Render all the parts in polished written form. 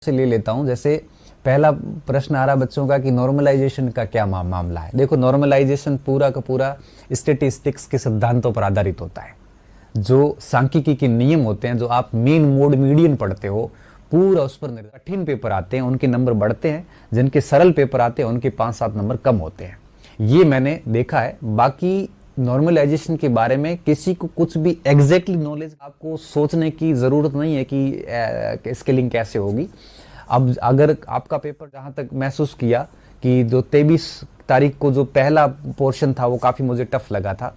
से ले लेता हूं। जैसे पहला प्रश्न आ रहा बच्चों का कि नॉर्मलाइजेशन का क्या मामला है। देखो, नॉर्मलाइजेशन पूरा का पूरा स्टैटिस्टिक्स के सिद्धांतों पर आधारित होता है। जो सांख्यिकी के नियम होते हैं, जो आप मीन मोड मीडियन पढ़ते हो, पूरा उस पर निर्भर। कठिन पेपर आते हैं उनके नंबर बढ़ते हैं, जिनके सरल पेपर आते हैं उनके 5-7 नंबर कम होते हैं। ये मैंने देखा है। बाकी नॉर्मलाइजेशन के बारे में किसी को कुछ भी एग्जैक्टली नॉलेज, आपको सोचने की जरूरत नहीं है कि स्केलिंग कैसे होगी। अब अगर आपका पेपर, जहां तक महसूस किया कि जो 23 तारीख को जो पहला पोर्शन था वो काफी मुझे टफ लगा था,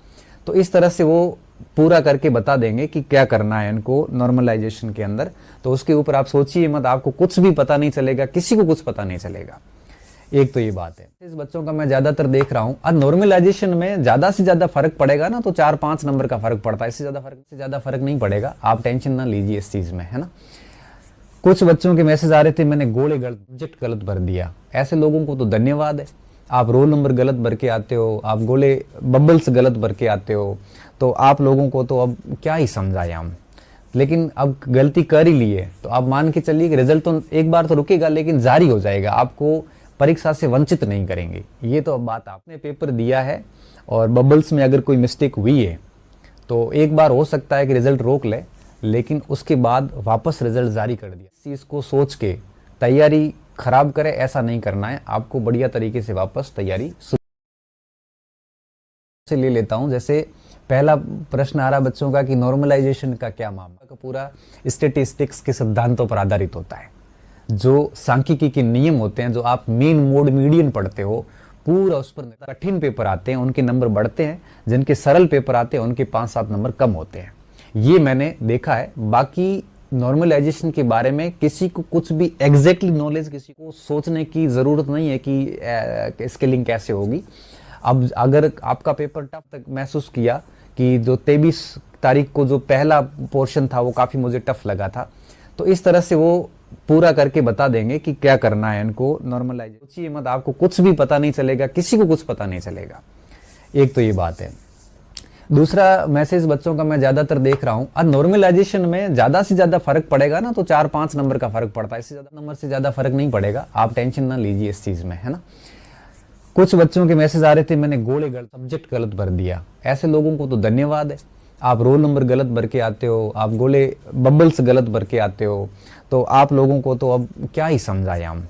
तो इस तरह से वो पूरा करके बता देंगे कि क्या करना है इनको नॉर्मलाइजेशन के अंदर। तो उसके ऊपर आप सोचिए मत, आपको कुछ भी पता नहीं चलेगा, किसी को कुछ पता नहीं चलेगा। एक तो ये बात है। इस बच्चों का मैं ज्यादातर देख रहा हूं, और नॉर्मलाइजेशन में ज्यादा से ज्यादा फर्क पड़ेगा ना तो 4-5 नंबर का फर्क पड़ता है। इससे ज्यादा फर्क नहीं पड़ेगा। आप टेंशन ना लीजिए इस चीज में, है ना। कुछ बच्चों के मैसेज आ रहे थे, मैंने गोले गलत, सब्जेक्ट गलत भर दिया। ऐसे लोगों को तो धन्यवाद है। आप रोल नंबर गलत भर के आते हो, आप गोले बबल्स गलत भर के आते हो, तो आप लोगों को तो अब क्या ही समझाएं हम। लेकिन अब गलती कर ही ली है तो आप मान के चलिए कि रिजल्ट तो एक बार तो रुकेगा, लेकिन जारी हो जाएगा। आपको परीक्षा से वंचित नहीं करेंगे। ये तो अब बात, आपने पेपर दिया है और बबल्स में अगर कोई मिस्टेक हुई है तो एक बार हो सकता है कि रिजल्ट रोक ले, लेकिन उसके बाद वापस रिजल्ट जारी कर दिया। इस चीज को सोच के तैयारी खराब करे, ऐसा नहीं करना है। आपको बढ़िया तरीके से वापस तैयारी से ले लेता हूं। जैसे पहला प्रश्न आ रहा बच्चों का कि नॉर्मलाइजेशन का क्या मामला, का पूरा स्टैटिस्टिक्स के सिद्धांतों पर आधारित होता है। जो सांख्यिकी के नियम होते हैं, जो आप मीन मोड मीडियन पढ़ते हो, पूरा उस पर कठिन पेपर आते हैं उनके नंबर बढ़ते हैं, जिनके सरल पेपर आते हैं उनके 5-7 नंबर कम होते हैं। ये मैंने देखा है। बाकी नॉर्मलाइजेशन के बारे में किसी को कुछ भी एग्जैक्टली नॉलेज, किसी को सोचने की जरूरत नहीं है कि स्केलिंग कैसे होगी। अब अगर आपका पेपर टफ तक महसूस किया कि जो 23 तारीख को जो पहला पोर्शन था वो काफी मुझे टफ लगा था, तो इस तरह से वो पूरा करके बता देंगे कि क्या करना है इनको नॉर्मलाइजेशन। सोचिए मत, आपको कुछ भी पता नहीं चलेगा, किसी को कुछ पता नहीं चलेगा। एक तो ये बात है। दूसरा मैसेज बच्चों का मैं ज्यादातर देख रहा हूं, और नॉर्मलाइजेशन में ज्यादा से ज्यादा फर्क पड़ेगा ना तो 4-5 नंबर का फर्क पड़ता है। इससे ज्यादा नंबर से ज्यादा फर्क नहीं पड़ेगा। आप टेंशन ना लीजिए इस चीज में, है ना। कुछ बच्चों के मैसेज आ रहे थे, मैंने गोले गलत, सब्जेक्ट गलत भर दिया। ऐसे लोगों को तो धन्यवाद है। आप रोल नंबर गलत भर के आते हो, आप गोले बबल्स गलत भर के आते हो, तो आप लोगों को तो अब क्या ही समझाएं हम।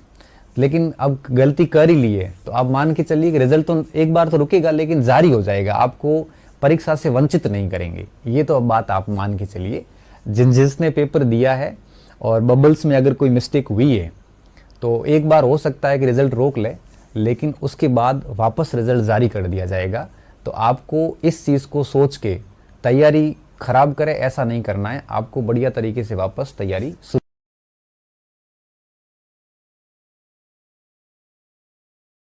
लेकिन अब गलती कर ही ली है तो आप मान के चलिए कि रिजल्ट तो एक बार तो रुकेगा, लेकिन जारी हो जाएगा। आपको परीक्षा से वंचित नहीं करेंगे। ये तो अब बात आप मान के चलिए। जिसने पेपर दिया है और बबल्स में अगर कोई मिस्टेक हुई है तो एक बार हो सकता है कि रिजल्ट रोक ले, लेकिन उसके बाद वापस रिजल्ट जारी कर दिया जाएगा। तो आपको इस चीज को सोच के तैयारी खराब करे, ऐसा नहीं करना है। आपको बढ़िया तरीके से वापस तैयारी